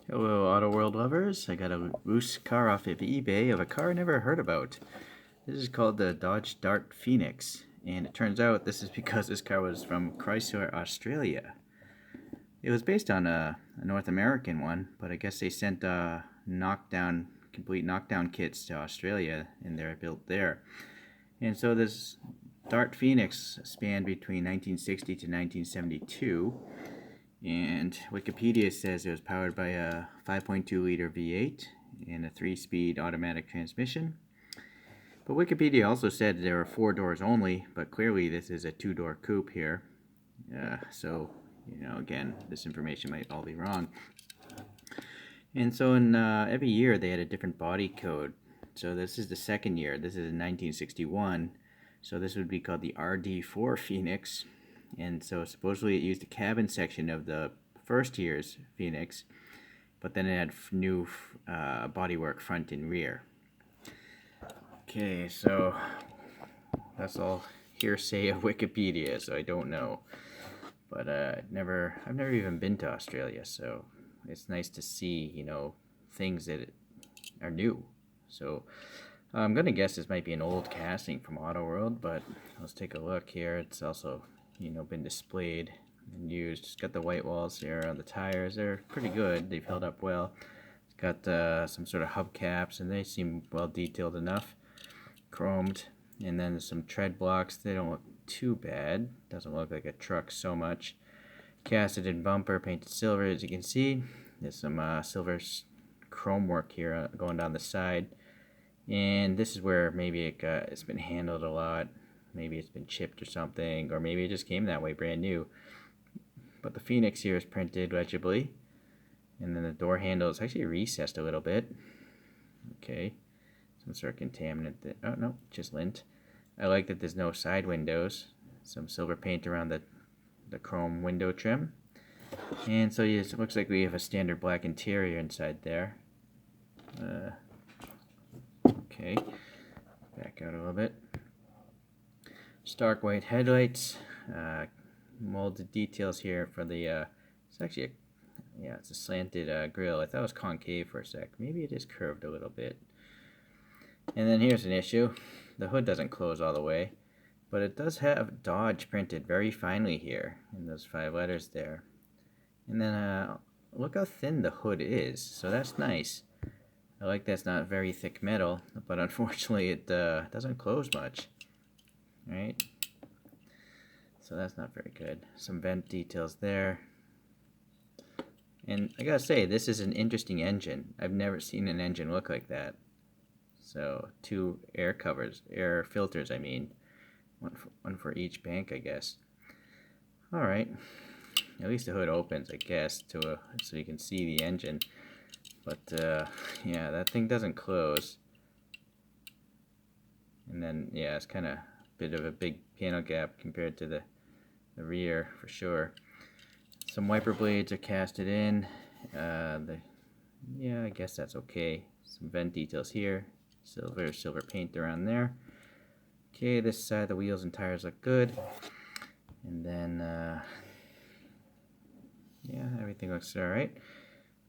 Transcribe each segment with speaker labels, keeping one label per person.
Speaker 1: Hello, Auto World lovers. I got a loose car off of eBay of a car I never heard about. This is called the Dodge Dart Phoenix, and it turns out this is because this car was from Chrysler, Australia. It was based on a North American one, but I guess they sent complete knockdown kits to Australia, and they're built there. And so this Dart Phoenix spanned between 1960 to 1972. And Wikipedia says it was powered by a 5.2 liter V8 and a 3-speed automatic transmission. But Wikipedia also said there were 4 doors only, but clearly this is a 2-door coupe here. Again, this information might all be wrong. And so in every year they had a different body code. So this is the second year. This is in 1961. So this would be called the RD4 Phoenix. And so supposedly it used the cabin section of the first year's Phoenix, but then it had new bodywork front and rear. Okay, so that's all hearsay of Wikipedia, so I don't know. But I've never even been to Australia, so it's nice to see, things that are new. So I'm gonna guess this might be an old casting from Auto World, but let's take a look here. It's also, been displayed and used. It's got the white walls here on the tires. They're pretty good. They've held up well. It's got some sort of hubcaps, and they seem well detailed enough. Chromed. And then there's some tread blocks. They don't look too bad. Doesn't look like a truck so much. Casted in bumper, painted silver, as you can see. There's some silver chrome work here going down the side. And this is where maybe it's been handled a lot. Maybe it's been chipped or something, or maybe it just came that way brand new. But the Phoenix here is printed legibly. And then the door handle is actually recessed a little bit. Okay. Some sort of contaminant. Oh, no, just lint. I like that there's no side windows. Some silver paint around the chrome window trim. And so yes, it looks like we have a standard black interior inside there. Okay. Back out a little bit. Stark white headlights. Molded details here for the it's actually it's a slanted grill. I thought it was concave for a sec. Maybe it is curved a little bit. And then here's an issue. The hood doesn't close all the way, but it does have Dodge printed very finely here in those 5 letters there. And then look how thin the hood is. So that's nice. I like that's not very thick metal, but unfortunately it doesn't close much. Right? So that's not very good. Some vent details there. And I gotta say, this is an interesting engine. I've never seen an engine look like that. So 2 air filters, I mean. One for each bank, I guess. Alright. At least the hood opens, I guess, so you can see the engine. But, yeah, that thing doesn't close. And then, yeah, it's kind of a bit of a big panel gap compared to the rear, for sure. Some wiper blades are casted in. Yeah, I guess that's okay. Some vent details here. Silver paint around there. Okay, this side, the wheels and tires look good. And then, yeah, everything looks alright.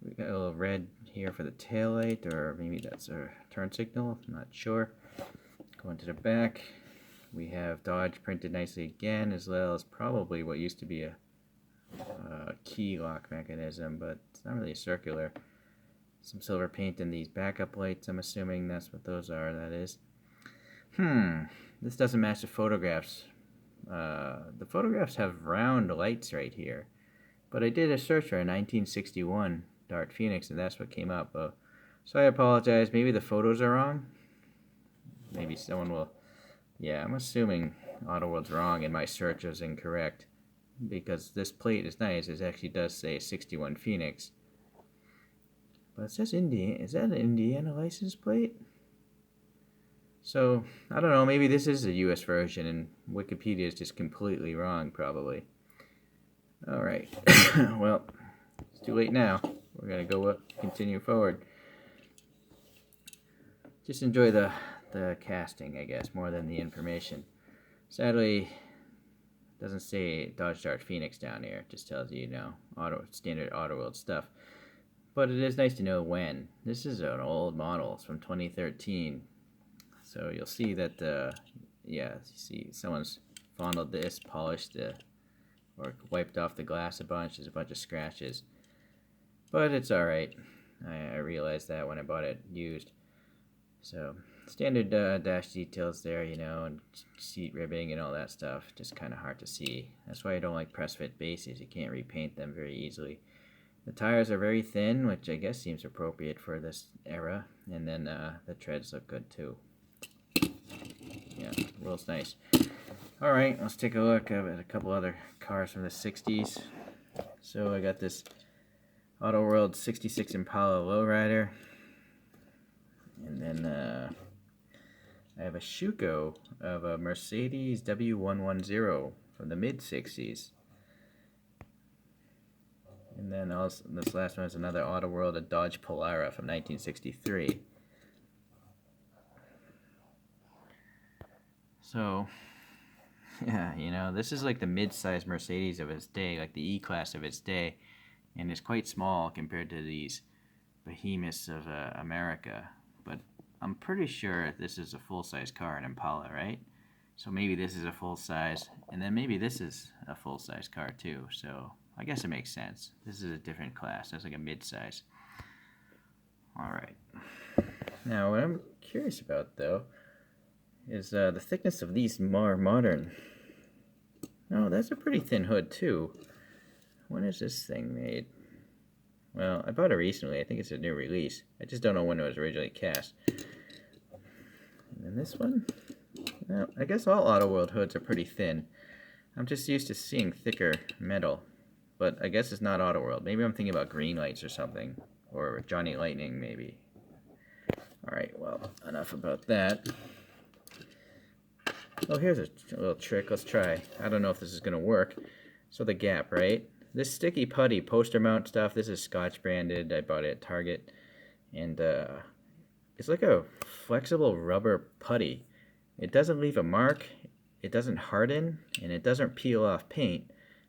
Speaker 1: We got a little red here for the tail light, or maybe that's a turn signal, I'm not sure. Going to the back, we have Dodge printed nicely again, as well as probably what used to be a key lock mechanism, but it's not really circular. Some silver paint in these backup lights, I'm assuming that's what those are, that is. This doesn't match the photographs. The photographs have round lights right here. But I did a search for a 1961 Dart Phoenix, and that's what came up. So I apologize. Maybe the photos are wrong. Maybe someone will... Yeah, I'm assuming Auto World's wrong and my search was incorrect. Because this plate is nice. It actually does say 61 Phoenix. But it says Indiana. Is that an Indiana license plate? So, I don't know. Maybe this is a US version and Wikipedia is just completely wrong, probably. Alright. Well, it's too late now. We're going to go continue forward. Just enjoy the casting, I guess, more than the information. Sadly, it doesn't say Dodge Dart Phoenix down here. It just tells you, standard Auto World stuff. But it is nice to know when. This is an old model. It's from 2013. So you'll see that, yeah, see someone's fondled this, polished the, or wiped off the glass a bunch. There's a bunch of scratches. But it's alright. I realized that when I bought it used. So, standard dash details there, you know, and seat ribbing and all that stuff. Just kind of hard to see. That's why I don't like press fit bases. You can't repaint them very easily. The tires are very thin, which I guess seems appropriate for this era. And then the treads look good too. Yeah, rolls nice. Alright, let's take a look at a couple other cars from the 60s. So I got this Auto World 66 Impala Lowrider. And then I have a Schuko of a Mercedes W110 from the mid-60s. And then also, this last one is another Auto World, a Dodge Polara from 1963. So, yeah, you know, this is like the mid-sized Mercedes of its day, like the E-Class of its day. And it's quite small compared to these behemoths of America. But I'm pretty sure this is a full-size car, an Impala, right? So maybe this is a full-size, and then maybe this is a full-size car too. So I guess it makes sense. This is a different class. That's like a mid-size. Alright. Now, what I'm curious about, though, is the thickness of these more modern. Oh, that's a pretty thin hood, too. When is this thing made? Well, I bought it recently. I think it's a new release. I just don't know when it was originally cast. And then this one? Well, I guess all Auto World hoods are pretty thin. I'm just used to seeing thicker metal. But I guess it's not Auto World. Maybe I'm thinking about Green Lights or something. Or Johnny Lightning, maybe. Alright, well, enough about that. Oh, here's a little trick. Let's try. I don't know if this is going to work. So the gap, right? This sticky putty poster mount stuff, this is Scotch branded. I bought it at Target. And it's like a flexible rubber putty. It doesn't leave a mark, it doesn't harden, and it doesn't peel off paint.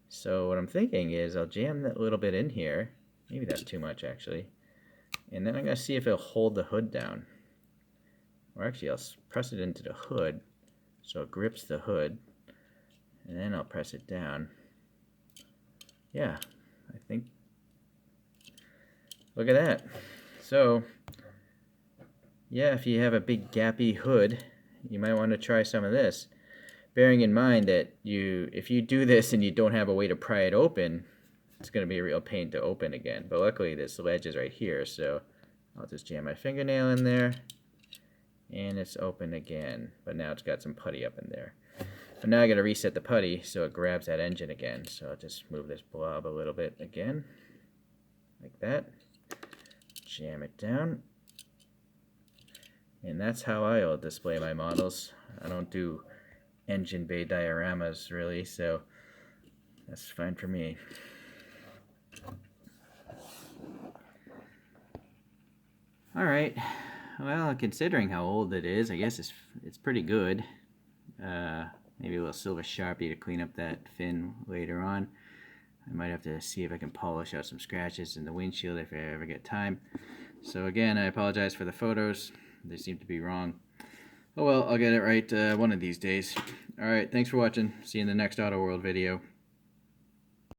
Speaker 1: So what I'm thinking is I'll jam that little bit in here. Maybe that's too much, actually. And then I'm going to see if it'll hold the hood down. Or actually, I'll press it into the hood so it grips the hood. And then I'll press it down. Yeah, I think. Look at that. So, yeah, if you have a big gappy hood, you might want to try some of this. Bearing in mind that if you do this and you don't have a way to pry it open, it's going to be a real pain to open again. But luckily this ledge is right here, so I'll just jam my fingernail in there, and it's open again. But now it's got some putty up in there. But now I got to reset the putty so it grabs that engine again. So I'll just move this blob a little bit again, like that. Jam it down. And that's how I'll display my models. I don't do engine bay dioramas really, so that's fine for me. Alright, well, considering how old it is, I guess it's pretty good. Maybe a little silver Sharpie to clean up that fin later on. I might have to see if I can polish out some scratches in the windshield if I ever get time. So again, I apologize for the photos. They seem to be wrong. Oh well, I'll get it right one of these days. Alright, thanks for watching. See you in the next Auto World video.